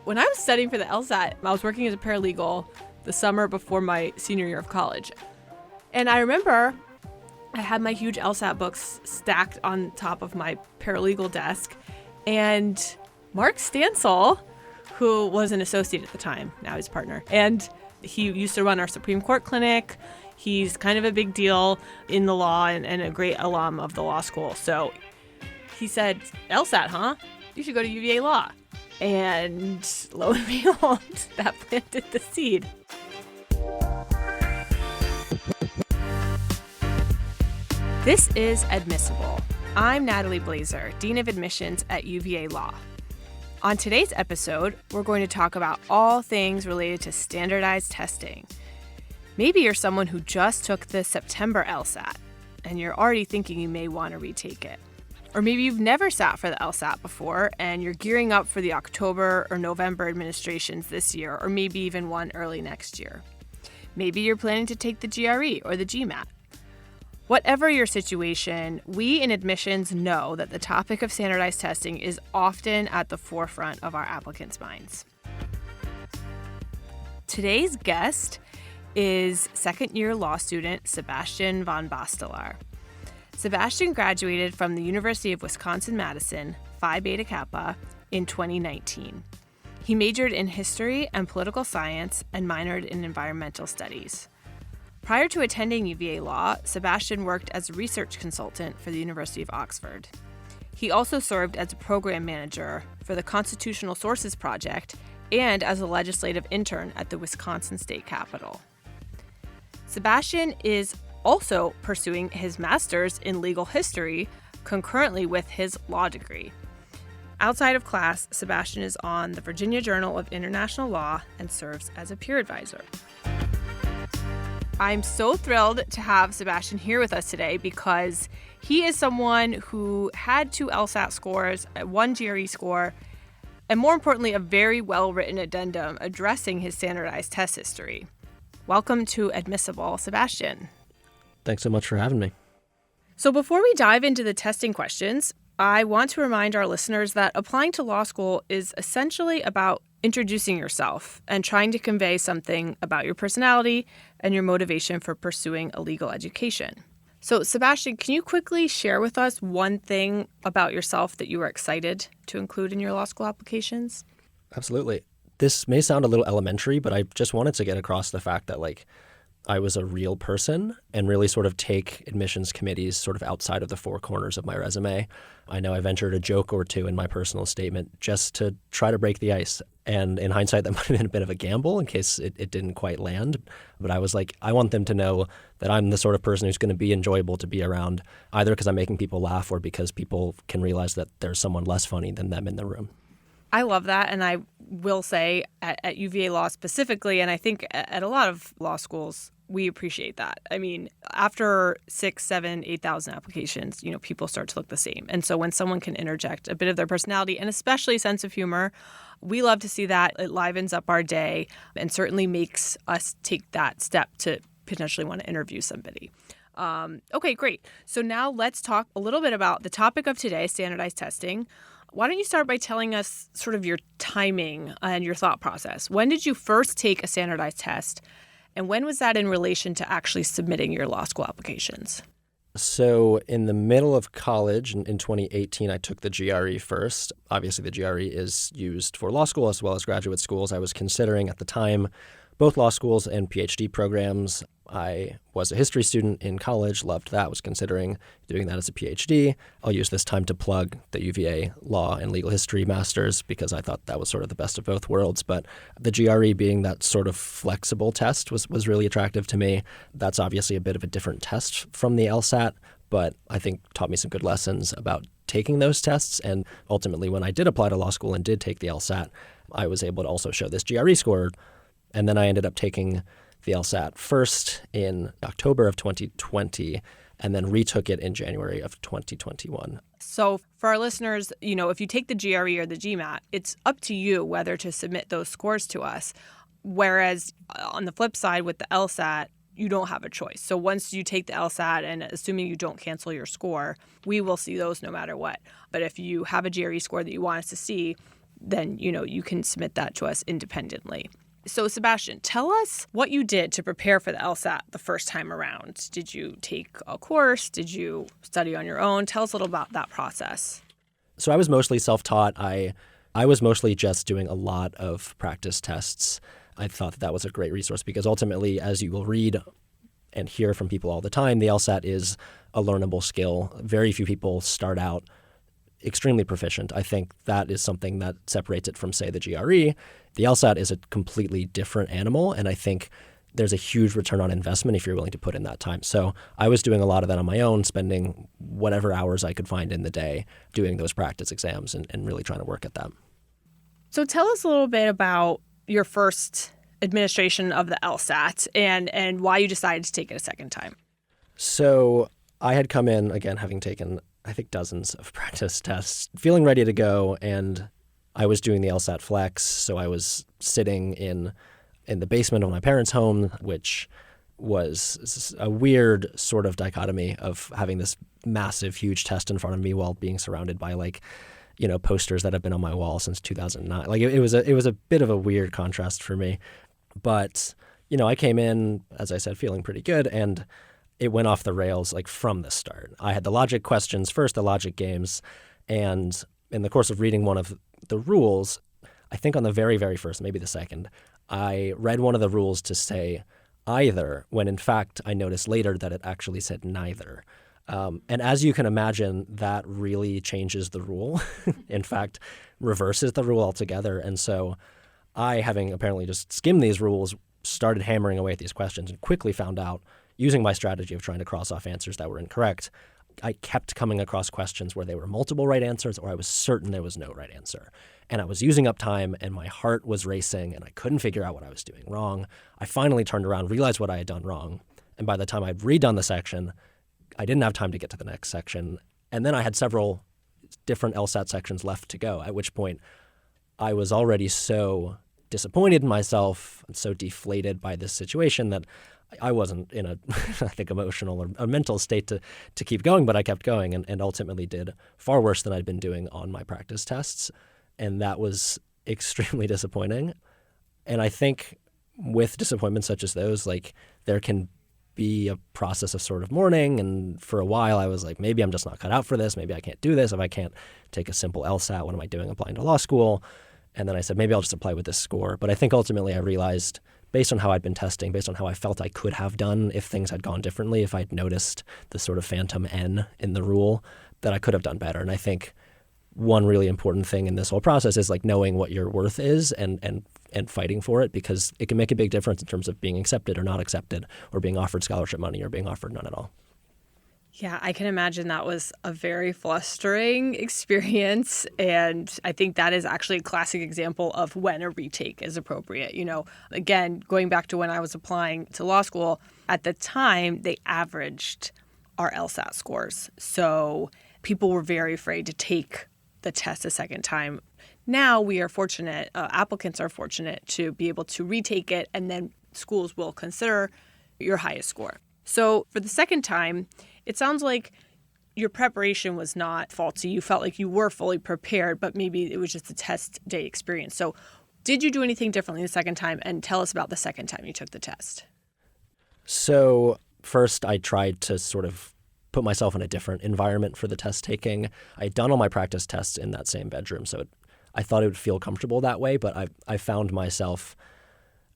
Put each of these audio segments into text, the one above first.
when I was studying for the LSAT, I was working as a paralegal the summer before my senior year of college. And I remember I had my huge LSAT books stacked on top of my paralegal desk. And Mark Stansel, who was an associate at the time, now he's a partner, and he used to run our Supreme Court clinic. He's kind of a big deal in the law and a great alum of the law school. So he said, LSAT, huh? You should go to UVA Law. And lo and behold, that planted the seed. This is Admissible. I'm Natalie Blazer, Dean of Admissions at UVA Law. On today's episode, we're going to talk about all things related to standardized testing. Maybe you're someone who just took the September LSAT, and you're already thinking you may want to retake it. Or maybe you've never sat for the LSAT before, and you're gearing up for the October or November administrations this year, or maybe even one early next year. Maybe you're planning to take the GRE or the GMAT. Whatever your situation, we in admissions know that the topic of standardized testing is often at the forefront of our applicants' minds. Today's guest is second-year law student Sebastian von Bastelar. Sebastian graduated from the University of Wisconsin-Madison, Phi Beta Kappa, in 2019. He majored in history and political science and minored in environmental studies. Prior to attending UVA Law, Sebastian worked as a research consultant for the University of Oxford. He also served as a program manager for the Constitutional Sources Project and as a legislative intern at the Wisconsin State Capitol. Sebastian is also pursuing his master's in legal history concurrently with his law degree. Outside of class, Sebastian is on the Virginia Journal of International Law and serves as a peer advisor. I'm so thrilled to have Sebastian here with us today because he is someone who had 2 LSAT scores, 1 GRE score, and more importantly, a very well-written addendum addressing his standardized test history. Welcome to Admissible, Sebastian. Thanks so much for having me. So before we dive into the testing questions, I want to remind our listeners that applying to law school is essentially about introducing yourself and trying to convey something about your personality and your motivation for pursuing a legal education. So, Sebastian, can you quickly share with us one thing about yourself that you were excited to include in your law school applications? Absolutely. This may sound a little elementary, but I just wanted to get across the fact that, I was a real person and really sort of take admissions committees sort of outside of the 4 corners of my resume. I know I ventured a joke or two in my personal statement just to try to break the ice. And in hindsight, that might have been a bit of a gamble in case it didn't quite land. But I was like, I want them to know that I'm the sort of person who's going to be enjoyable to be around, either because I'm making people laugh or because people can realize that there's someone less funny than them in the room. I love that. And I will say at UVA Law specifically, and I think at a lot of law schools, we appreciate that. I mean, after 6, 7, 8,000 applications, people start to look the same. And so when someone can interject a bit of their personality and especially sense of humor, we love to see that. It livens up our day and certainly makes us take that step to potentially want to interview somebody. Okay, great. So now let's talk a little bit about the topic of today, standardized testing. Why don't you start by telling us sort of your timing and your thought process? When did you first take a standardized test? And when was that in relation to actually submitting your law school applications? So in the middle of college, in 2018, I took the GRE first. Obviously, the GRE is used for law school as well as graduate schools. I was considering at the time both law schools and PhD programs. I was a history student in college, loved that, was considering doing that as a PhD. I'll use this time to plug the UVA Law and Legal History Masters because I thought that was sort of the best of both worlds. But the GRE being that sort of flexible test was really attractive to me. That's obviously a bit of a different test from the LSAT, but I think taught me some good lessons about taking those tests. And ultimately, when I did apply to law school and did take the LSAT, I was able to also show this GRE score. And then I ended up taking the LSAT first in October of 2020 and then retook it in January of 2021. So for our listeners, if you take the GRE or the GMAT, it's up to you whether to submit those scores to us. Whereas on the flip side with the LSAT, you don't have a choice. So once you take the LSAT and assuming you don't cancel your score, we will see those no matter what. But if you have a GRE score that you want us to see, then, you can submit that to us independently. So, Sebastian, tell us what you did to prepare for the LSAT the first time around. Did you take a course? Did you study on your own? Tell us a little about that process. So I was mostly self-taught. I was mostly just doing a lot of practice tests. I thought that was a great resource because ultimately, as you will read and hear from people all the time, the LSAT is a learnable skill. Very few people start out extremely proficient. I think that is something that separates it from, say, the GRE. The LSAT is a completely different animal, and I think there's a huge return on investment if you're willing to put in that time. So I was doing a lot of that on my own, spending whatever hours I could find in the day doing those practice exams and really trying to work at that. So tell us a little bit about your first administration of the LSAT and why you decided to take it a second time. So I had come in, again, having taken, I think, dozens of practice tests, feeling ready to go, and I was doing the LSAT Flex, so I was sitting in the basement of my parents' home, which was a weird sort of dichotomy of having this massive, huge test in front of me while being surrounded by posters that have been on my wall since 2009. It was a bit of a weird contrast for me. But, I came in, as I said, feeling pretty good, and it went off the rails from the start. I had the logic questions first, the logic games, and in the course of reading one of the rules, I think on the very, very first, maybe the second, I read one of the rules to say either, when in fact I noticed later that it actually said neither. And as you can imagine, that really changes the rule. In fact, reverses the rule altogether. And so I, having apparently just skimmed these rules, started hammering away at these questions and quickly found out, using my strategy of trying to cross off answers that were incorrect, I kept coming across questions where there were multiple right answers or I was certain there was no right answer. And I was using up time and my heart was racing and I couldn't figure out what I was doing wrong. I finally turned around, realized what I had done wrong. And by the time I'd redone the section, I didn't have time to get to the next section. And then I had several different LSAT sections left to go, at which point I was already so disappointed in myself and so deflated by this situation that I wasn't in a, I think, emotional or a mental state to keep going, but I kept going and ultimately did far worse than I'd been doing on my practice tests. And that was extremely disappointing. And I think with disappointments such as those, there can be a process of sort of mourning. And for a while I was like, maybe I'm just not cut out for this. Maybe I can't do this. If I can't take a simple LSAT, what am I doing applying to law school? And then I said, maybe I'll just apply with this score. But I think ultimately I realized, based on how I'd been testing, based on how I felt I could have done if things had gone differently, if I'd noticed the sort of phantom N in the rule, that I could have done better. And I think one really important thing in this whole process is knowing what your worth is and fighting for it, because it can make a big difference in terms of being accepted or not accepted, or being offered scholarship money or being offered none at all. Yeah, I can imagine that was a very flustering experience. And I think that is actually a classic example of when a retake is appropriate. Again, going back to when I was applying to law school, at the time, they averaged our LSAT scores. So people were very afraid to take the test a second time. Now we are fortunate, applicants are fortunate to be able to retake it, and then schools will consider your highest score. So for the second time, it sounds like your preparation was not faulty. You felt like you were fully prepared, but maybe it was just a test day experience. So did you do anything differently the second time? And tell us about the second time you took the test. So first, I tried to sort of put myself in a different environment for the test taking. I had done all my practice tests in that same bedroom, so I thought it would feel comfortable that way. But I found myself,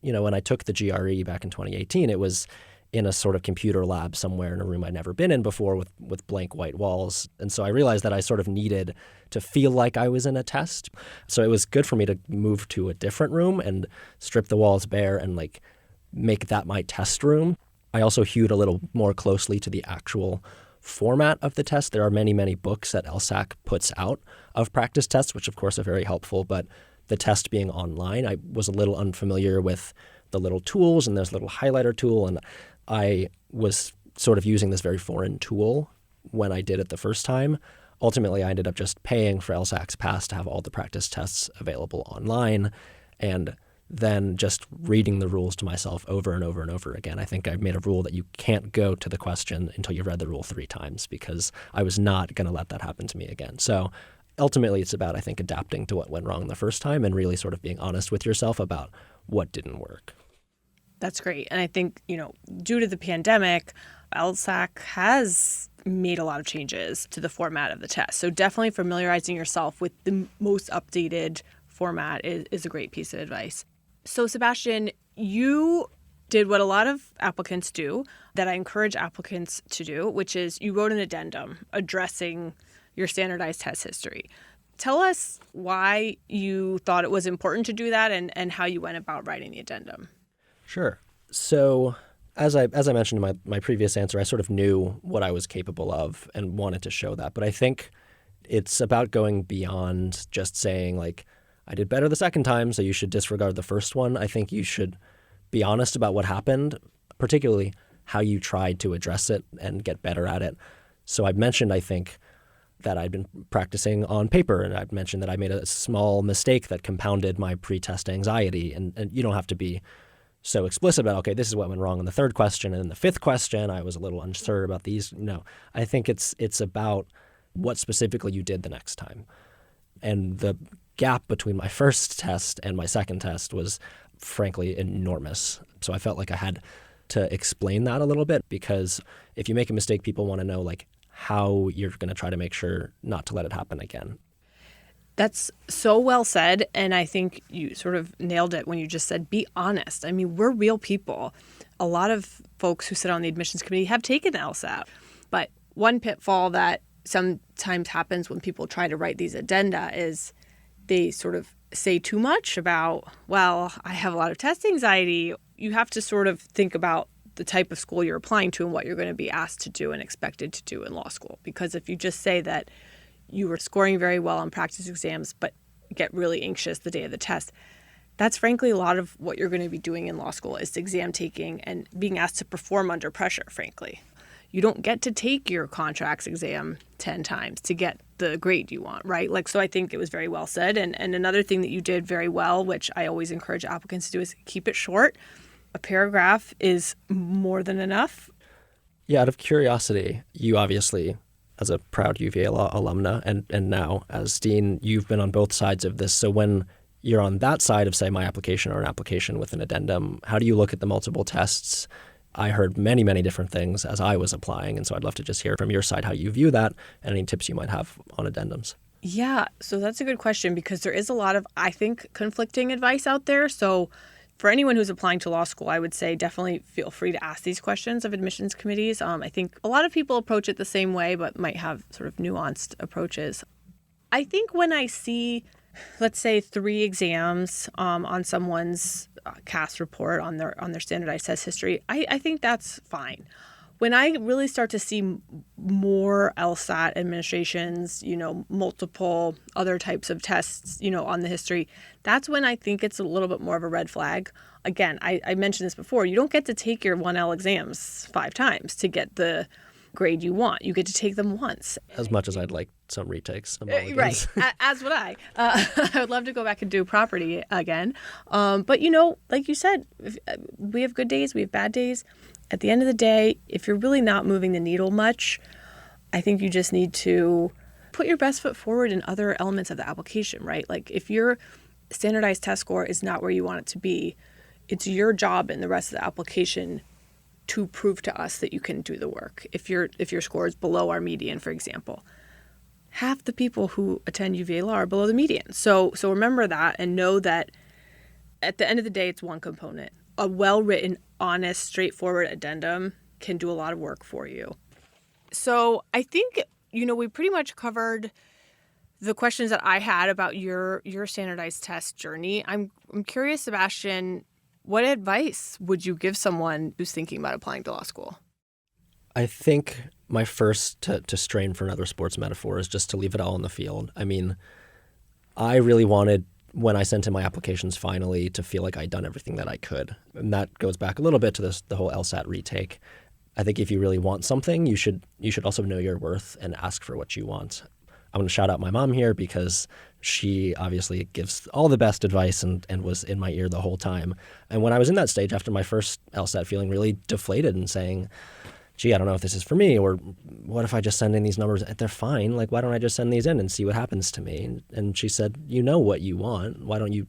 when I took the GRE back in 2018, it was in a sort of computer lab somewhere in a room I'd never been in before with blank white walls. And so I realized that I sort of needed to feel like I was in a test. So it was good for me to move to a different room and strip the walls bare and make that my test room. I also hewed a little more closely to the actual format of the test. There are many, many books that LSAC puts out of practice tests, which of course are very helpful, but the test being online, I was a little unfamiliar with the little tools, and there's a little highlighter tool, and I was sort of using this very foreign tool when I did it the first time. Ultimately, I ended up just paying for LSAC's Pass to have all the practice tests available online, and then just reading the rules to myself over and over and over again. I think I made a rule that you can't go to the question until you've read the rule 3 times, because I was not going to let that happen to me again. So ultimately it's about, I think, adapting to what went wrong the first time and really sort of being honest with yourself about what didn't work. That's great. And I think, due to the pandemic, LSAC has made a lot of changes to the format of the test. So definitely familiarizing yourself with the most updated format is a great piece of advice. So Sebastian, you did what a lot of applicants do that I encourage applicants to do, which is you wrote an addendum addressing your standardized test history. Tell us why you thought it was important to do that and how you went about writing the addendum. Sure. So as I mentioned in my previous answer, I sort of knew what I was capable of and wanted to show that. But I think it's about going beyond just saying, like, I did better the second time, so you should disregard the first one. I think you should be honest about what happened, particularly how you tried to address it and get better at it. So I mentioned, I think, that I'd been practicing on paper, and I'd mentioned that I made a small mistake that compounded my pre-test anxiety. And you don't have to be so explicit about, okay, this is what went wrong in the third question. And in the fifth question, I was a little unsure about these. No, I think it's about what specifically you did the next time. And the gap between my first test and my second test was frankly enormous. So I felt like I had to explain that a little bit, because if you make a mistake, people want to know like how you're going to try to make sure not to let it happen again. That's so well said. And I think you sort of nailed it when you just said, be honest. I mean, we're real people. A lot of folks who sit on the admissions committee have taken the LSAT. But one pitfall that sometimes happens when people try to write these addenda is they sort of say too much about, well, I have a lot of test anxiety. You have to sort of think about the type of school you're applying to and what you're going to be asked to do and expected to do in law school. Because if you just say that you were scoring very well on practice exams but get really anxious the day of the test, that's frankly a lot of what you're going to be doing in law school is exam taking and being asked to perform under pressure, frankly. You don't get to take your contracts exam 10 times to get the grade you want, right? So I think it was very well said. And another thing that you did very well, which I always encourage applicants to do, is keep it short. A paragraph is more than enough. Yeah, out of curiosity, you obviously, as a proud UVA law alumna and now as dean, you've been on both sides of this. So when you're on that side of, say, my application or an application with an addendum, how do you look at the multiple tests? I heard many, many different things as I was applying, and so I'd love to just hear from your side how you view that and any tips you might have on addendums. Yeah, so that's a good question because there is a lot of, I think, conflicting advice out there. So for anyone who's applying to law school, I would say definitely feel free to ask these questions of admissions committees. I think a lot of people approach it the same way, but might have sort of nuanced approaches. I think when I see, let's say, 3 exams on someone's CAS report on their standardized test history, I think that's fine. When I really start to see more LSAT administrations, multiple other types of tests, on the history, that's when I think it's a little bit more of a red flag. Again, I mentioned this before. You don't get to take your 1L exams 5 times to get the grade you want. You get to take them once. As much as I'd like some retakes. Right. As would I. I would love to go back and do property again. But, like you said, we have good days, we have bad days. At the end of the day, if you're really not moving the needle much, I think you just need to put your best foot forward in other elements of the application, right? Like if your standardized test score is not where you want it to be, it's your job in the rest of the application to prove to us that you can do the work. If your score is below our median, for example, half the people who attend UVA Law are below the median. So remember that and know that at the end of the day, it's one component. A well-written, honest, straightforward addendum can do a lot of work for you. So I think, we pretty much covered the questions that I had about your standardized test journey. I'm curious, Sebastian, what advice would you give someone who's thinking about applying to law school? I think my first, to strain for another sports metaphor, is just to leave it all on the field. I mean, I really wanted, when I sent in my applications finally, to feel like I'd done everything that I could. And that goes back a little bit to the whole LSAT retake. I think if you really want something, you should also know your worth and ask for what you want. I want to shout out my mom here because she obviously gives all the best advice and was in my ear the whole time. And when I was in that stage after my first LSAT, feeling really deflated and saying, gee, I don't know if this is for me, or what if I just send in these numbers? They're fine. Like, why don't I just send these in and see what happens to me? And she said, you know what you want. Why don't you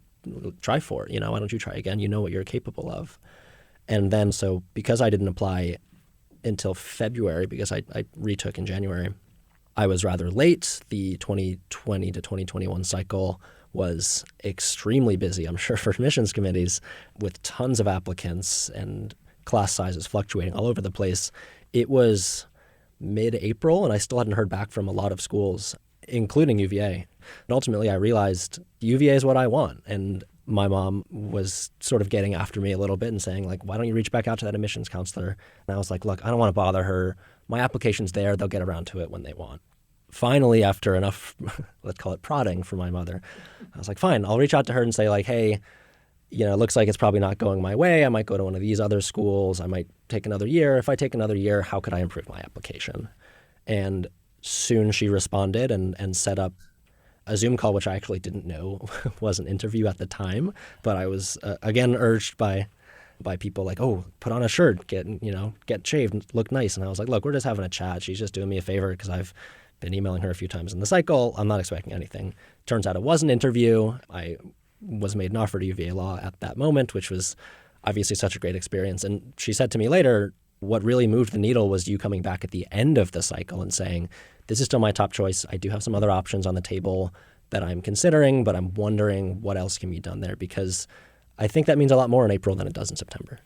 try for it? Why don't you try again? You know what you're capable of. And then, so because I didn't apply until February, because I retook in January, I was rather late. The 2020 to 2021 cycle was extremely busy, I'm sure, for admissions committees, with tons of applicants and class sizes fluctuating all over the place. It was mid-April, and I still hadn't heard back from a lot of schools, including UVA. And ultimately, I realized UVA is what I want. And my mom was sort of getting after me a little bit and saying, like, why don't you reach back out to that admissions counselor? And I was like, look, I don't want to bother her. My application's there. They'll get around to it when they want. Finally, after enough, let's call it prodding from my mother, I was like, fine, I'll reach out to her and say, like, hey, it looks like it's probably not going my way. I might go to one of these other schools. I might take another year. If I take another year, how could I improve my application? And soon she responded and set up a Zoom call, which I actually didn't know was an interview at the time. But I was, again, urged by people like, oh, put on a shirt, get shaved, look nice. And I was like, look, we're just having a chat. She's just doing me a favor because I've been emailing her a few times in the cycle. I'm not expecting anything. Turns out it was an interview. I was made an offer to UVA Law at that moment, which was obviously such a great experience. And she said to me later, what really moved the needle was you coming back at the end of the cycle and saying, this is still my top choice. I do have some other options on the table that I'm considering, but I'm wondering what else can be done there, because I think that means a lot more in April than it does in September.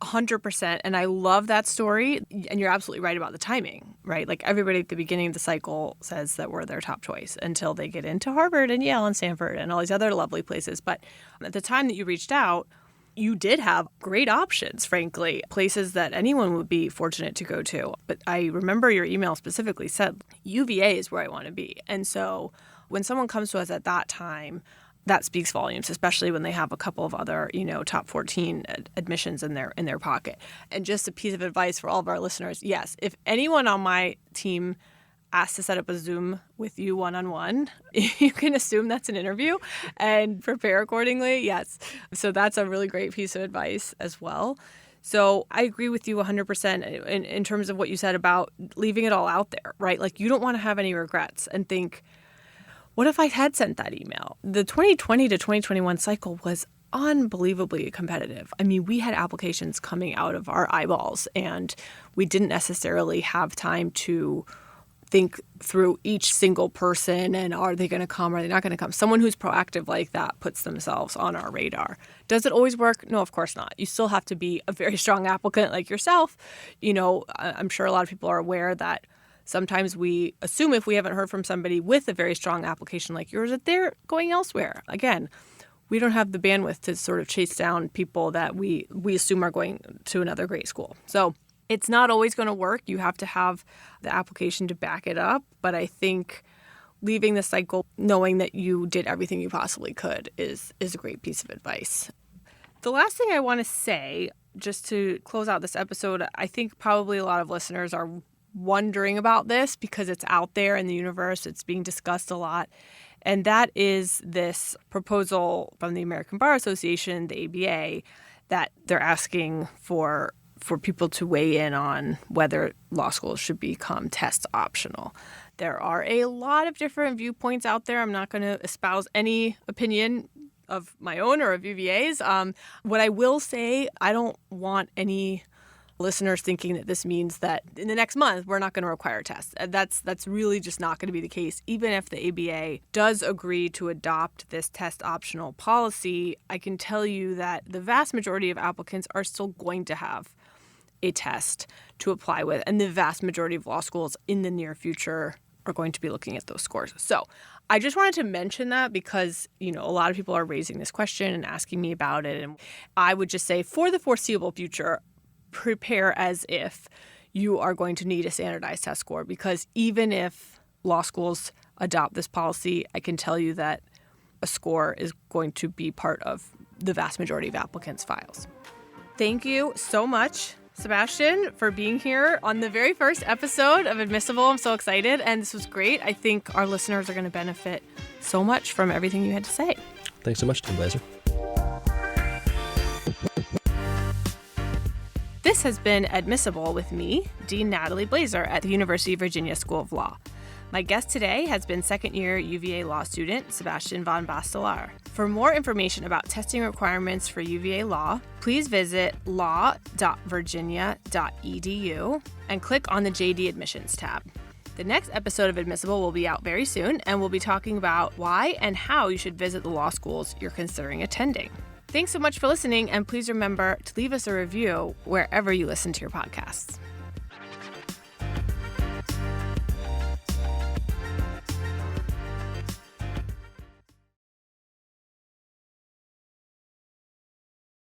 100%. And I love that story. And you're absolutely right about the timing, right? Like, everybody at the beginning of the cycle says that we're their top choice until they get into Harvard and Yale and Stanford and all these other lovely places. But at the time that you reached out, you did have great options, frankly, places that anyone would be fortunate to go to. But I remember your email specifically said, UVA is where I want to be. And so when someone comes to us at that time, that speaks volumes, especially when they have a couple of other, top 14 admissions in their pocket. And just a piece of advice for all of our listeners. Yes, if anyone on my team asks to set up a Zoom with you one-on-one, you can assume that's an interview and prepare accordingly. Yes. So that's a really great piece of advice as well. So I agree with you 100% in terms of what you said about leaving it all out there, right? Like, you don't want to have any regrets and think, what if I had sent that email? The 2020 to 2021 cycle was unbelievably competitive. I mean, we had applications coming out of our eyeballs, and we didn't necessarily have time to think through each single person and are they going to come, are they not going to come? Someone who's proactive like that puts themselves on our radar. Does it always work? No, of course not. You still have to be a very strong applicant like yourself. I'm sure a lot of people are aware that sometimes we assume if we haven't heard from somebody with a very strong application like yours that they're going elsewhere. Again, we don't have the bandwidth to sort of chase down people that we assume are going to another great school. So it's not always going to work. You have to have the application to back it up. But I think leaving the cycle knowing that you did everything you possibly could is a great piece of advice. The last thing I want to say, just to close out this episode, I think probably a lot of listeners are wondering about this because it's out there in the universe. It's being discussed a lot. And that is this proposal from the American Bar Association, the ABA, that they're asking for people to weigh in on whether law schools should become test optional. There are a lot of different viewpoints out there. I'm not going to espouse any opinion of my own or of UVA's. What I will say, I don't want any listeners thinking that this means that in the next month we're not going to require tests. That's really just not going to be the case. Even if the ABA does agree to adopt this test optional policy, I can tell you that the vast majority of applicants are still going to have a test to apply with, and the vast majority of law schools in the near future are going to be looking at those scores. So I just wanted to mention that because, a lot of people are raising this question and asking me about it. And I would just say for the foreseeable future, prepare as if you are going to need a standardized test score, because even if law schools adopt this policy, I can tell you that a score is going to be part of the vast majority of applicants' files. Thank you so much, Sebastian, for being here on the very first episode of Admissible. I'm so excited, and this was great. I think our listeners are going to benefit so much from everything you had to say. Thanks so much, Tim Blazer. This This has been Admissible with me, Dean Natalie Blazer at the University of Virginia School of Law. My guest today has been second-year UVA law student Sebastian von Bastelar. For more information about testing requirements for UVA law, please visit law.virginia.edu and click on the JD Admissions tab. The next episode of Admissible will be out very soon, and we'll be talking about why and how you should visit the law schools you're considering attending. Thanks so much for listening, and please remember to leave us a review wherever you listen to your podcasts.